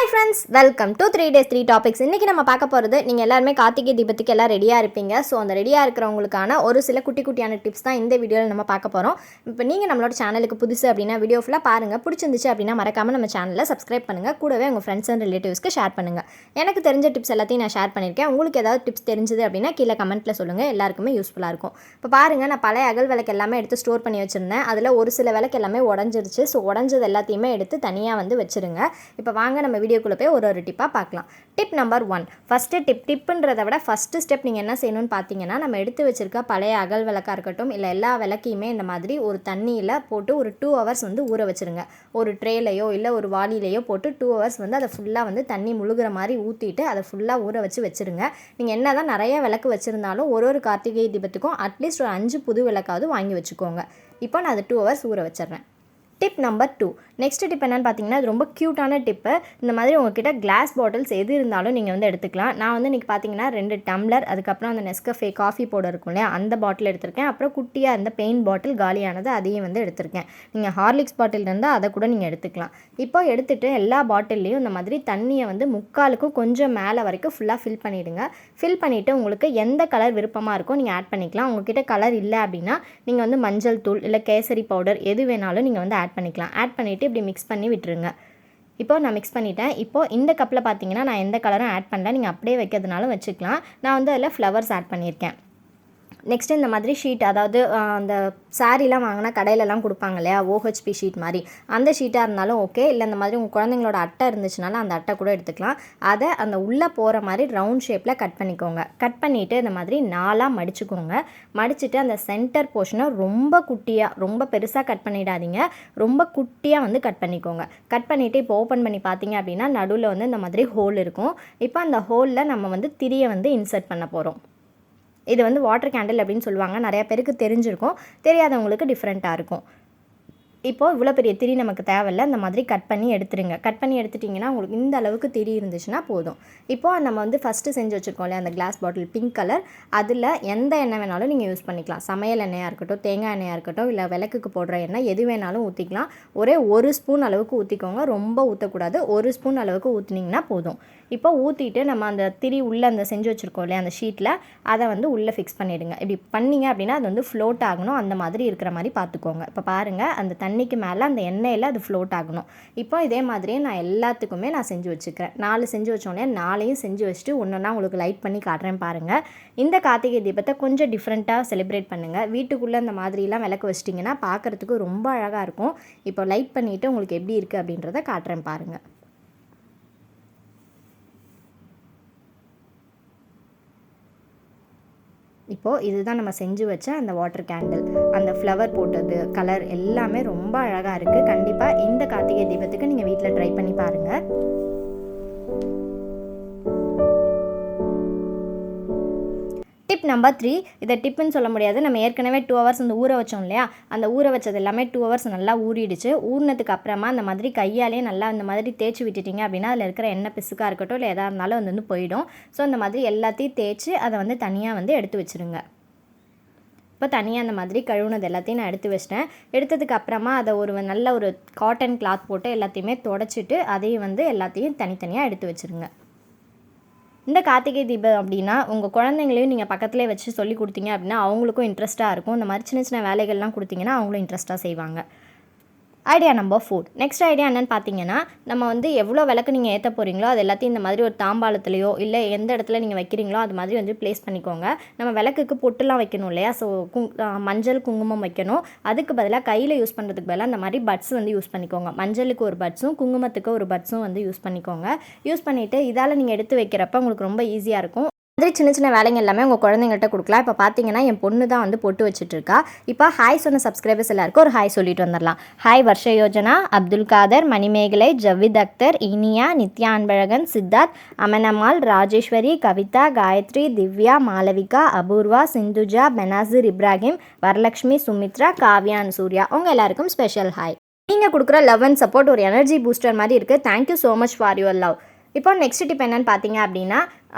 Hi friends, welcome to 3 days 3 topics. இன்றைக்கி நம்ம பார்க்க போகிறது, நீங்கள் எல்லாருமே கார்த்திகை தீபத்துக்கு எல்லாம் ரெடியாக இருப்பீங்க. ஸோ அந்த ரெடியாக இருக்கிறவங்களுக்கான ஒரு சில குட்டியான டிப்ஸ் தான் இந்த வீடியோவில் நம்ம பார்க்க போகிறோம். இப்போ நீங்கள் நம்மளோட சேனலுக்கு புதுசு அப்படின்னா வீடியோ ஃபுல்லாக பாருங்கள். பிடிச்சிருந்துச்சு அப்படின்னா மறக்காமல் நம்ம சேனலில் சப்ஸ்கிரைப் பண்ணுங்கள். கூடவே உங்கள் ஃப்ரெண்ட்ஸ் அண்ட் ரிலேட்டிவ்ஸ்க்கு ஷேர் பண்ணுங்கள். எனக்கு தெரிஞ்ச டிப்ஸ் எல்லாத்தையும் நான் ஷேர் பண்ணியிருக்கேன். உங்களுக்கு ஏதாவது டிப்ஸ் தெரிஞ்சது அப்படின்னா கீழே கமெண்ட்டில் சொல்லுங்கள். எல்லாருக்குமே யூஸ்ஃபுல்லாக இருக்கும். இப்போ பாருங்கள், நான் பழைய அகல் விளக்கு எல்லாமே எடுத்து ஸ்டோர் பண்ணி வச்சுருந்தேன். அதில் ஒரு சில விளக்கு எல்லாமே உடஞ்சிருச்சு. ஸோ உடஞ்சது எல்லாத்தையுமே எடுத்து தனியாக வச்சுருங்க. இப்போ வாங்க நம்ம வீடியோக்குள்ளே போய் ஒரு டிப்பாக பார்க்கலாம். Tip number 1. ஃபஸ்ட்டு டிப்புன்றதை விட ஃபஸ்ட்டு ஸ்டெப் நீங்கள் என்ன செய்யணும்னு பார்த்தீங்கன்னா, நம்ம எடுத்து வச்சுருக்க பழைய அகல் விளக்காக இருக்கட்டும், இல்லை எல்லா விளக்கையுமே இந்த மாதிரி ஒரு தண்ணியில் போட்டு ஒரு 2 hours ஊற வச்சுருங்க. ஒரு ட்ரேலையோ இல்லை ஒரு வாளிலையோ போட்டு 2 hours அதை ஃபுல்லாக தண்ணி முழுகிற மாதிரி ஊற்றிட்டு அதை ஃபுல்லாக ஊற வச்சுருங்க. நீங்கள் என்ன தான் நிறைய விளக்கு வச்சுருந்தாலும் ஒரு கார்த்திகை தீபத்துக்கும் அட்லீஸ்ட் ஒரு 5 புது விளக்காவது வாங்கி வச்சுக்கோங்க. இப்போ நான் அதை 2 hours ஊற வச்சிடுறேன். Tip number 2. நெக்ஸ்ட் டிப் என்னென்னு பார்த்தீங்கன்னா, அது ரொம்ப க்யூட்டான டிப்பு. இந்த மாதிரி உங்கள்கிட்ட கிளாஸ் பாட்டில்ஸ் எது இருந்தாலும் நீங்கள் எடுத்துக்கலாம். நான் இன்றைக்கி பார்த்தீங்கன்னா 2 டம்ளர், அதுக்கப்புறம் அந்த நெஸ்கஃபே காஃபி பவுடர் இருக்கும் இல்லையா, அந்த பாட்டில் எடுத்திருக்கேன். அப்புறம் குட்டியாக அந்த பெயிண்ட் பாட்டில் காலியானது அதையும் எடுத்திருக்கேன். நீங்கள் ஹார்லிக்ஸ் பாட்டில் இருந்தால் அதை கூட நீங்கள் எடுத்துக்கலாம். இப்போ எடுத்துகிட்டு எல்லா பாட்டில்லையும் இந்த மாதிரி தண்ணியை முக்காலுக்கும் கொஞ்சம் மேலே வரைக்கும் ஃபுல்லாக ஃபில் பண்ணிவிடுங்க. ஃபில் பண்ணிவிட்டு உங்களுக்கு எந்த கலர் விருப்பமாக இருக்கோ நீங்கள் ஆட் பண்ணிக்கலாம். உங்கள்கிட்ட கலர் இல்லை அப்படின்னா நீங்கள் மஞ்சள் தூள் இல்லை கேசரி பவுடர் எது வேணாலும் நீங்கள் ஆட் பண்ணிக்கலாம். ஆட் பண்ணிவிட்டு இப்படி மிக்ஸ் பண்ணி விட்டுருங்க. இப்போ நான் மிக்ஸ் பண்ணிட்டேன். இப்போது இந்த கப்பில் பார்த்தீங்கன்னா நான் எந்த கலரும் ஆட் பண்ணல. நீங்கள் அப்படியே வைக்கிறதுனாலும் வச்சுக்கலாம். நான் அதில் ஃப்ளவர்ஸ் ஆட் பண்ணியிருக்கேன். நெக்ஸ்ட்டு இந்த மாதிரி ஷீட், அதாவது அந்த சாரீலாம் வாங்கினா கடையிலலாம் கொடுப்பாங்க இல்லையா, OHP ஷீட் மாதிரி, அந்த ஷீட்டாக இருந்தாலும் ஓகே. இல்லை இந்த மாதிரி உங்கள் குழந்தைங்களோட அட்டை இருந்துச்சுனாலும் அந்த அட்டை கூட எடுத்துக்கலாம். அதை அந்த உள்ளே போகிற மாதிரி ரவுண்ட் ஷேப்பில் கட் பண்ணிக்கோங்க. கட் பண்ணிவிட்டு இந்த மாதிரி 4ஆக மடிச்சுக்கோங்க. மடிச்சுட்டு அந்த சென்டர் போர்ஷனை ரொம்ப குட்டியாக, ரொம்ப பெருசாக கட் பண்ணிடாதீங்க, ரொம்ப குட்டியாக கட் பண்ணிக்கோங்க. கட் பண்ணிவிட்டு இப்போ ஓப்பன் பண்ணி பார்த்தீங்க அப்படின்னா நடுவில் இந்த மாதிரி ஹோல் இருக்கும். இப்போ அந்த ஹோலில் நம்ம திரியை இன்சர்ட் பண்ண போகிறோம். இது வாட்டர் கேண்டில் அப்படின்னு சொல்லுவாங்க. நிறையா பேருக்கு தெரிஞ்சிருக்கும், தெரியாதவங்களுக்கு டிஃப்ரெண்ட்டாக இருக்கும். இப்போது இவ்வளோ பெரிய திரி நமக்கு தேவையில்லை. இந்த மாதிரி கட் பண்ணி எடுத்துருங்க. கட் பண்ணி எடுத்துட்டிங்கன்னா உங்களுக்கு இந்த அளவுக்கு திரி இருந்துச்சுன்னா போதும். இப்போது நம்ம ஃபஸ்ட்டு செஞ்சு வச்சுருக்கோம் இல்லையா அந்த கிளாஸ் பாட்டில் பிங்க் கலர், அதில் எந்த எண்ணெய் வேணாலும் நீங்கள் யூஸ் பண்ணிக்கலாம். சமையல் எண்ணெயாக இருக்கட்டும், தேங்காய் எண்ணெயாக இருக்கட்டும், இல்லை விளக்குக்கு போடுற எண்ணெய் எது வேணாலும் ஊற்றிக்கலாம். ஒரே 1 ஸ்பூன் அளவுக்கு ஊற்றிக்கோங்க. ரொம்ப ஊற்றக்கூடாது. 1 ஸ்பூன் அளவுக்கு ஊற்றினீங்கன்னா போதும். இப்போ ஊற்றிட்டு நம்ம அந்த திரி உள்ளே அந்த செஞ்சு வச்சுருக்கோம் இல்லையா அந்த ஷீட்டில், அதை உள்ளே ஃபிக்ஸ் பண்ணிவிடுங்க. இப்படி பண்ணிங்க அப்படின்னா அது ஃப்ளோட் ஆகணும். அந்த மாதிரி இருக்கிற மாதிரி பார்த்துக்கோங்க. இப்போ பாருங்கள், அந்த தண்ணிக்கு மேலே அந்த எண்ணெயில் அது ஃப்ளோட் ஆகணும். இப்போ இதே மாதிரியே நான் எல்லாத்துக்குமே நான் செஞ்சு வச்சுக்கிறேன். 4 செஞ்சு வச்சோன்னே 4ஐயும் செஞ்சு வச்சுட்டு ஒன்றுனா உங்களுக்கு லைட் பண்ணி காட்டுறேன் பாருங்கள். இந்த கார்த்திகை தீபத்தை கொஞ்சம் டிஃப்ரெண்ட்டாக செலிப்ரேட் பண்ணுங்கள். வீட்டுக்குள்ளே இந்த மாதிரிலாம் விளக்கு வச்சிட்டிங்கன்னா பார்க்குறதுக்கு ரொம்ப அழகாக இருக்கும். இப்போ லைட் பண்ணிவிட்டு உங்களுக்கு எப்படி இருக்குது அப்படின்றத காட்டுறேன் பாருங்கள். இப்போது இதுதான் நம்ம செஞ்சு வச்ச அந்த வாட்டர் கேண்டில். அந்த ஃப்ளவர் போட்டது, கலர் எல்லாமே ரொம்ப அழகாக இருக்குது. கண்டிப்பாக இந்த கார்த்திகை தீபத்துக்கு நீங்கள் வீட்டில் ட்ரை பண்ணி பாருங்கள். Tip number 3. இதை டிப்புன்னு சொல்ல முடியாது. நம்ம ஏற்கனவே 2 hours ஊற வச்சோம் இல்லையா, அந்த ஊற வச்சது எல்லாமே 2 hours நல்லா ஊறிடுச்சு. ஊறினதுக்கு அப்புறமா அந்த மாதிரி கையாலே நல்லா இந்த மாதிரி தேய்ச்சி விட்டுட்டிங்க அப்படின்னா அதில் இருக்கிற எண்ணெய் பிசுக்காக இருக்கட்டும் இல்லை எதாக இருந்தாலும் போயிடும். ஸோ அந்த மாதிரி எல்லாத்தையும் தேய்ச்சி அதை தனியாக எடுத்து வச்சுருங்க. இப்போ தனியாக அந்த மாதிரி கழுவுனது எல்லாத்தையும் நான் எடுத்து வச்சிட்டேன். எடுத்ததுக்கு அப்புறமா அதை நல்ல ஒரு காட்டன் கிளாத் போட்டு எல்லாத்தையுமே தொடச்சிட்டு அதையும் எல்லாத்தையும் தனித்தனியாக எடுத்து வச்சுருங்க. இந்த கார்த்திகை தீபம் அப்படின்னா உங்கள் குழந்தைங்களையும் நீங்கள் பக்கத்துலேயே வச்சு சொல்லி கொடுத்தீங்க அப்படின்னா அவங்களுக்கும் இன்ட்ரெஸ்ட்டாக இருக்கும். இந்த மாதிரி சின்ன வேலைகள்லாம் கொடுத்தீங்கன்னா அவங்களும் இன்ட்ரெஸ்ட்டாக செய்வாங்க. Idea number 4. நெக்ஸ்ட் ஐடியா என்னென்னு பார்த்தீங்கன்னா, நம்ம எவ்வளோ விளக்கு நீங்கள் ஏற்ற போகிறீங்களோ அது எல்லாத்தையும் இந்த மாதிரி ஒரு தாம்பாளத்துலையோ இல்லை எந்த இடத்துல நீங்கள் வைக்கிறீங்களோ அது மாதிரி ப்ளேஸ் பண்ணிக்கோங்க. நம்ம விளக்குக்கு பொட்டுலாம் வைக்கணும் இல்லையா, ஸோ மஞ்சள் குங்குமம் வைக்கணும். அதுக்கு பதிலாக கையில் யூஸ் பண்ணுறதுக்கு பதிலாக இந்த மாதிரி பட்ஸ் யூஸ் பண்ணிக்கோங்க. மஞ்சளுக்கு ஒரு பட்ஸும் குங்குமத்துக்கு ஒரு பட்ஸும் யூஸ் பண்ணிக்கோங்க. யூஸ் பண்ணிவிட்டு இதால் நீங்கள் எடுத்து வைக்கிறப்ப உங்களுக்கு ரொம்ப ஈஸியாக இருக்கும். மாதிரி சின்ன வேலைங்க எல்லாமே உங்கள் குழந்தைங்கள்ட்ட கொடுக்கலாம். இப்போ பார்த்தீங்கன்னா என் பொண்ணு தான் பொட்டு வச்சுட்ருக்கா. இப்போ ஹாய் சொன்ன சப்ஸ்கிரைபர்ஸ் எல்லாருக்கும் ஒரு ஹாய் சொல்லிட்டு வந்துடலாம். ஹாய் வர்ஷ யோஜனா, அப்துல் காதர், மணிமேகலை, ஜவித் அக்தர், இனியா, நித்யா அன்பழகன், சித்தார்த், அமனம்மாள், ராஜேஸ்வரி, கவிதா, காயத்ரி, திவ்யா, மாளவிகா, அபூர்வா, சிந்துஜா, பெனாசிர், இப்ராஹிம், வரலட்சுமி, சுமித்ரா, காவ்யான், சூர்யா, உங்கள் எல்லாருக்கும் ஸ்பெஷல் ஹாய். நீங்கள் கொடுக்குற லவ் அண்ட் சப்போர்ட் ஒரு எனர்ஜி பூஸ்டர் மாதிரி இருக்குது. Thank you so much for your love. இப்போ நெக்ஸ்ட் டிப் என்னென்னு பார்த்தீங்க அப்படின்னா,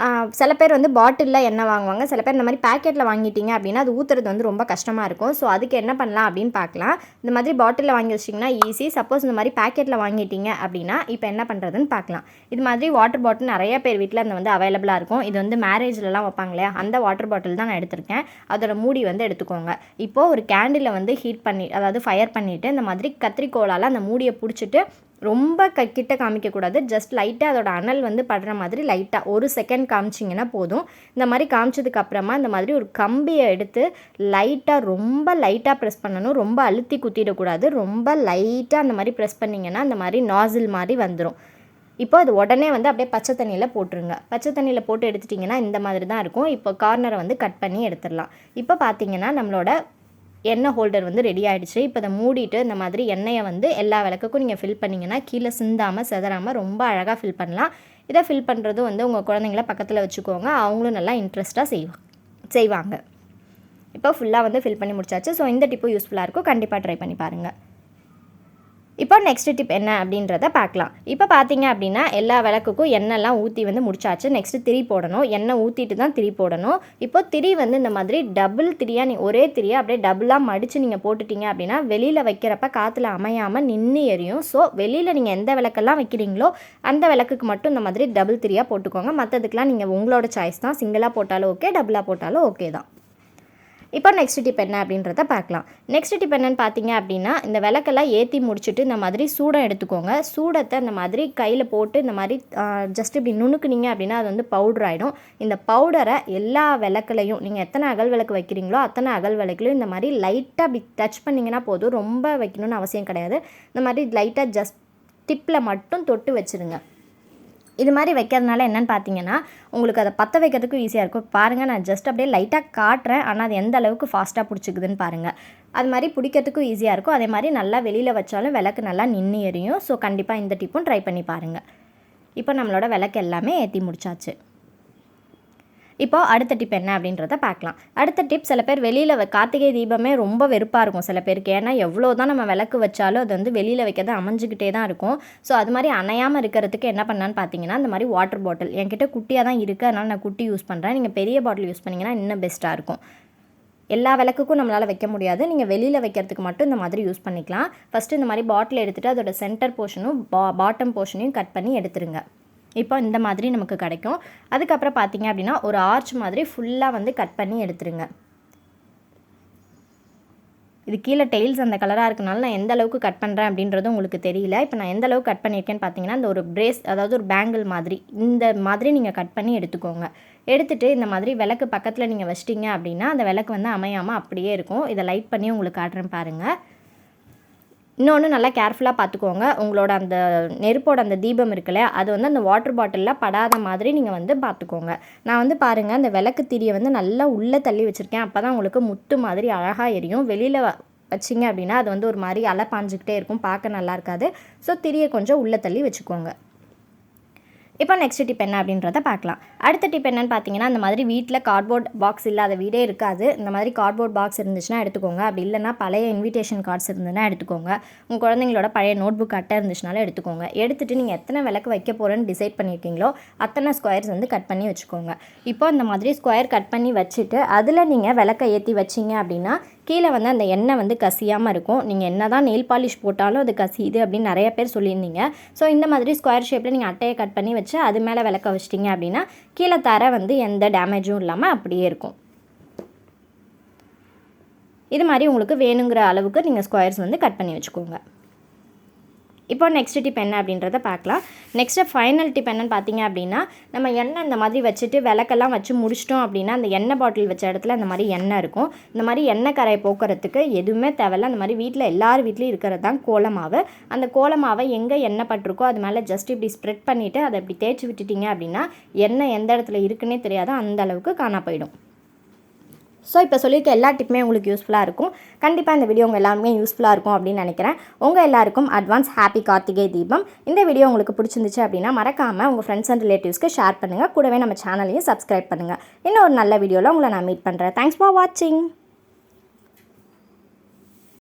சில பேர் வந்து பாட்டிலில் எண்ணெய் வாங்குவாங்க. சில பேர் இந்த மாதிரி பேக்கெட்டில் வாங்கிட்டீங்க அப்படின்னா அது ஊற்றுறது வந்து ரொம்ப கஷ்டமாக இருக்கும். ஸோ அதுக்கு என்ன பண்ணலாம் அப்படின்னு பார்க்கலாம். இந்த மாதிரி பாட்டிலில் வாங்கி வச்சிட்டிங்கன்னா ஈஸி. சப்போஸ் இந்த மாதிரி பேக்கெட்டில் வாங்கிட்டீங்க அப்படின்னா இப்போ என்ன பண்ணுறதுன்னு பார்க்கலாம். இது மாதிரி வாட்டர் பாட்டில் நிறைய பேர் வீட்டில் இந்த வந்து அவைலபிளாக இருக்கும். இது வந்து மேரேஜ்லலாம் வைப்பாங்க இல்லையா, அந்த வாட்டர் பாட்டில் தான் நான் எடுத்திருக்கேன். அதோட மூடி வந்து எடுத்துக்கோங்க. இப்போது ஒரு கேண்டிலை வந்து ஹீட் பண்ணி, அதாவது ஃபயர் பண்ணிவிட்டு இந்த மாதிரி கத்திரிக்கோலால் அந்த மூடியை பிடிச்சிட்டு ரொம்ப கிட்ட காமிக்கக்கூடாது. ஜஸ்ட் லைட்டாக அதோட அனல் வந்து படுற மாதிரி லைட்டாக 1 செகண்ட் காமிச்சிங்கன்னா போதும். இந்த மாதிரி காமிச்சதுக்கப்புறமா இந்த மாதிரி ஒரு கம்பியை எடுத்து ரொம்ப லைட்டாக ப்ரெஸ் பண்ணணும். ரொம்ப அழுத்தி குத்திடக்கூடாது. ரொம்ப லைட்டாக அந்த மாதிரி ப்ரெஸ் பண்ணிங்கன்னா அந்த மாதிரி நாசில் மாதிரி வந்துடும். இப்போ அது உடனே வந்து அப்படியே பச்சை தண்ணியில் போட்டுருங்க. பச்சை தண்ணியில் போட்டு எடுத்துட்டிங்கன்னா இந்த மாதிரி தான் இருக்கும். இப்போ கார்னரை வந்து கட் பண்ணி எடுத்துடலாம். இப்போ பார்த்தீங்கன்னா நம்மளோட எண்ணெய் ஹோல்டர் வந்து ரெடி ஆகிடுச்சு. இப்போ அதை மூடிட்டு இந்த மாதிரி எண்ணெயை வந்து எல்லா விளக்குக்கும் நீங்கள் ஃபில் பண்ணிங்கன்னா கீழே சிந்தாமல் செதறாமல் ரொம்ப அழகாக ஃபில் பண்ணலாம். இதை ஃபில் பண்ணுறது வந்து உங்கள் குழந்தைங்கள பக்கத்தில் வச்சுக்கோங்க. அவங்களும் நல்லா இன்ட்ரெஸ்ட்டாக செய்வாங்க. இப்போ ஃபுல்லாக வந்து ஃபில் பண்ணி முடிச்சாச்சு. ஸோ இந்த டிப்பும் யூஸ்ஃபுல்லாக இருக்கும். கண்டிப்பாக ட்ரை பண்ணி பாருங்கள். இப்போ நெக்ஸ்ட் டிப் என்ன அப்படின்றத பார்க்கலாம். இப்போ பார்த்தீங்க அப்படின்னா எல்லா விளக்குக்கும் எண்ணெய்லாம் ஊற்றி வந்து முடிச்சாச்சு. நெக்ஸ்ட்டு திரி போடணும். எண்ணெய் ஊற்றிட்டு தான் திரி போடணும். இப்போ திரி வந்து இந்த மாதிரி டபுள் திரியாக ஒரே திரியை அப்படியே டபுளாக மடித்து நீங்கள் போட்டுட்டீங்க அப்படின்னா வெளியில் வைக்கிறப்ப காற்றுல அமையாமல் நின்று எரியும். ஸோ வெளியில் நீங்கள் எந்த விளக்கெல்லாம் வைக்கிறீங்களோ அந்த விளக்குக்கு மட்டும் இந்த மாதிரி டபுள் திரியாக போட்டுக்கோங்க. மற்றதுக்கெலாம் நீங்கள் உங்களோட சாய்ஸ் தான். சிங்கிளாக போட்டாலும் ஓகே, டபுளாக போட்டாலும் ஓகே தான். இப்போ நெக்ஸ்ட் டிப் என்ன அப்படின்றத பார்க்கலாம். நெக்ஸ்ட் டிப் என்னென்னு பார்த்தீங்க அப்படின்னா, இந்த விளக்கெல்லாம் ஏற்றி முடிச்சுட்டு இந்த மாதிரி சூடம் எடுத்துக்கோங்க. சூடத்தை இந்த மாதிரி கையில் போட்டு இந்த மாதிரி ஜஸ்ட் இப்படி நுணுக்குனீங்க அப்படின்னா அது வந்து பவுடர் ஆகிடும். இந்த பவுடரை எல்லா விளக்குலையும் நீங்கள் எத்தனை அகல் விளக்கு வைக்கிறீங்களோ அத்தனை அகல் விளக்குலையும் இந்த மாதிரி லைட்டாக அப்படி டச் பண்ணிங்கன்னா போதும். ரொம்ப வைக்கணும்னு அவசியம் கிடையாது. இந்த மாதிரி லைட்டாக ஜஸ்ட் டிப்பில் மட்டும் தொட்டு வச்சுருங்க. இது மாதிரி வைக்கிறதுனால என்னென்னு பார்த்தீங்கன்னா உங்களுக்கு அதை பற்ற வைக்கிறதுக்கும் ஈஸியாக இருக்கும். பாருங்கள், நான் ஜஸ்ட் அப்படியே லைட்டாக காட்டுறேன். ஆனால் அது எந்த அளவுக்கு ஃபாஸ்ட்டாக பிடிச்சிக்குதுன்னு பாருங்கள். அது மாதிரி பிடிக்கிறதுக்கும் ஈஸியாக இருக்கும். அதே மாதிரி நல்லா வெளியில் வச்சாலும் விளக்கு நல்லா நின்று எரியும். ஸோ கண்டிப்பாக இந்த டிப்பும் ட்ரை பண்ணி பாருங்கள். இப்போ நம்மளோட விளக்கு எல்லாமே ஏற்றி முடிச்சாச்சு. இப்போ அடுத்த டிப் என்ன அப்படின்றத பார்க்கலாம். அடுத்த டிப், சில பேர் வெளியில் கார்த்திகை தீபமே ரொம்ப வெறுப்பாக இருக்கும் சில பேருக்கு. ஏன்னா எவ்வளோ தான் நம்ம விளக்கு வச்சாலும் அது வந்து வெளியில் வைக்கிறது அமைஞ்சிக்கிட்டே தான் இருக்கும். ஸோ அது மாதிரி அணையாமல் இருக்கிறதுக்கு என்ன பண்ணான்னு பார்த்தீங்கன்னா, இந்த மாதிரி வாட்டர் பாட்டில் என்கிட்ட குட்டியாக தான் இருக்குது, அதனால் நான் குட்டி யூஸ் பண்ணுறேன். நீங்கள் பெரிய பாட்டில் யூஸ் பண்ணிங்கன்னா இன்னும் பெஸ்ட்டாக இருக்கும். எல்லா விளக்குக்கும் நம்மளால் வைக்க முடியாது. நீங்கள் வெளியில் வைக்கிறதுக்கு மட்டும் இந்த மாதிரி யூஸ் பண்ணிக்கலாம். ஃபஸ்ட்டு இந்த மாதிரி பாட்டில் எடுத்துகிட்டு அதோட சென்டர் போர்ஷனும் பாட்டம் போர்ஷனையும் கட் பண்ணி எடுத்துருங்க. இப்போ இந்த மாதிரி நமக்கு கிடைக்கும். அதுக்கப்புறம் பார்த்தீங்க அப்படின்னா ஒரு ஆர்ச் மாதிரி ஃபுல்லாக வந்து கட் பண்ணி எடுத்துருங்க. இது கீழே டெய்ல்ஸ் அந்த கலராக இருக்கனால நான் எந்த அளவுக்கு கட் பண்ணுறேன் அப்படின்றது உங்களுக்கு தெரியல. இப்போ நான் எந்த அளவுக்கு கட் பண்ணியிருக்கேன்னு பார்த்தீங்கன்னா, இந்த ஒரு பிரேஸ், அதாவது ஒரு பேங்கிள் மாதிரி இந்த மாதிரி நீங்கள் கட் பண்ணி எடுத்துக்கோங்க. எடுத்துகிட்டு இந்த மாதிரி விளக்கு பக்கத்தில் நீங்கள் வச்சிட்டிங்க அப்படின்னா அந்த விளக்கு வந்து அமையாமல் அப்படியே இருக்கும். இதை லைட் பண்ணி உங்களுக்கு காட்டுறேன் பாருங்கள். இன்னொன்று நல்லா கேர்ஃபுல்லாக பார்த்துக்கோங்க. உங்களோட அந்த நெருப்போட அந்த தீபம் இருக்குல்ல, அது வந்து அந்த வாட்டர் பாட்டிலில் படாத மாதிரி நீங்கள் வந்து பார்த்துக்கோங்க. நான் வந்து பாருங்கள், அந்த விளக்கு திரியை வந்து நல்லா உள்ளே தள்ளி வச்சுருக்கேன். அப்போ தான் உங்களுக்கு முத்து மாதிரி அழகாக எரியும். வெளியில் வச்சிங்க அப்படின்னா அது வந்து ஒரு மாதிரி அலை பாஞ்சிக்கிட்டே இருக்கும், பார்க்க நல்லா இருக்காது. ஸோ திரியை கொஞ்சம் உள்ளே தள்ளி வச்சுக்கோங்க. இப்போ நெக்ஸ்ட் டிப் என்ன அப்படின்றத பார்க்கலாம். அடுத்த டிப் என்னென்னு பார்த்தீங்கன்னா, இந்த மாதிரி வீட்டில் கார்ட்போர்ட் பாக்ஸ் இல்லாத வீடே இருக்காது. இந்த மாதிரி கார்ட்போர்ட் பாக்ஸ் இருந்துச்சுன்னா எடுத்துக்கோங்க. அப்படி இல்லைனா பழைய இன்விடேஷன் கார்ட்ஸ் இருந்ததுன்னா எடுத்துக்கோங்க. உங்கள் குழந்தைங்களோட பழைய நோட் புக் அட்டை இருந்துச்சுனாலும் எடுத்துக்கோங்க. எடுத்துகிட்டு நீங்கள் எத்தனை விளக்கு வைக்க போகிறேன்னு டிசைட் பண்ணியிருக்கீங்களோ அத்தனை ஸ்கொயர்ஸ் வந்து கட் பண்ணி வச்சுக்கோங்க. இப்போ இந்த மாதிரி ஸ்கொயர் கட் பண்ணி வச்சுட்டு அதில் நீங்கள் விளக்கை ஏற்றி வச்சிங்க அப்படின்னா கீழே வந்து அந்த எண்ணெய் வந்து கசியாமல் இருக்கும். நீங்கள் என்ன தான் நெயில் பாலிஷ் போட்டாலும் அது கசியுது அப்படின்னு நிறைய பேர் சொல்லியிருந்தீங்க. ஸோ இந்த மாதிரி ஸ்கொயர் ஷேப்பில் நீங்கள் அட்டையை கட் பண்ணி வச்சு அது மேலே விளக்க வச்சிட்டிங்க அப்படின்னா கீழே தர வந்து எந்த டேமேஜும் இல்லாமல் அப்படியே இருக்கும். இது மாதிரி உங்களுக்கு வேணுங்கிற அளவுக்கு நீங்கள் ஸ்கொயர்ஸ் வந்து கட் பண்ணி வச்சுக்கோங்க. இப்போ நெக்ஸ்ட் டிப் என்ன அப்படின்றத பார்க்கலாம். நெக்ஸ்ட்டு ஃபைனல் டிப் என்னென்னு பார்த்தீங்க அப்படின்னா, நம்ம எண்ணெய் இந்த மாதிரி வச்சுட்டு விளக்கெல்லாம் வச்சு முடிச்சிட்டோம் அப்படின்னா அந்த எண்ணெய் பாட்டில் வச்ச இடத்துல இந்த மாதிரி எண்ணெய் இருக்கும். இந்த மாதிரி எண்ணெய் கரையை போக்குறதுக்கு எதுவுமே தேவையில்ல. அந்த மாதிரி வீட்டில் எல்லார் வீட்லேயும் இருக்கிறது தான் கோலமாவு. அந்த கோலமாவை எங்கே எண்ணெய் பட்டிருக்கோ அது மேலே ஜஸ்ட் இப்படி ஸ்ப்ரெட் பண்ணிவிட்டு அதை இப்படி தேய்ச்சி விட்டுட்டிங்க அப்படின்னா எண்ணெய் எந்த இடத்துல இருக்குன்னே தெரியாது, அந்த அளவுக்கு காணா போயிடும். ஸோ இப்போ சொல்லியிருக்க எல்லா டிப்புமே உங்களுக்கு யூஸ்ஃபுல்லாக இருக்கும். கண்டிப்பாக இந்த வீடியோ உங்கள் எல்லாருமே யூஸ்ஃபுல்லாக இருக்கும் அப்படின்னு நினைக்கிறேன். உங்கள் எல்லாருக்கும் அட்வான்ஸ் ஹாப்பி கார்த்திகை தீபம். இந்த வீடியோ உங்களுக்கு பிடிச்சிருந்துச்சு அப்படின்னா மறக்காமல் உங்கள் ஃப்ரெண்ட்ஸ் அண்ட் ரிலேட்டிவ்ஸ்க்கு ஷேர் பண்ணுங்கள். கூடவே நம்ம சேனலையும் சப்ஸ்கிரைப் பண்ணுங்கள். இன்னும் ஒரு நல்ல வீடியோவில் உங்களை நான் மீட் பண்ணுறேன். தேங்க்ஸ் ஃபார் வாட்சிங்.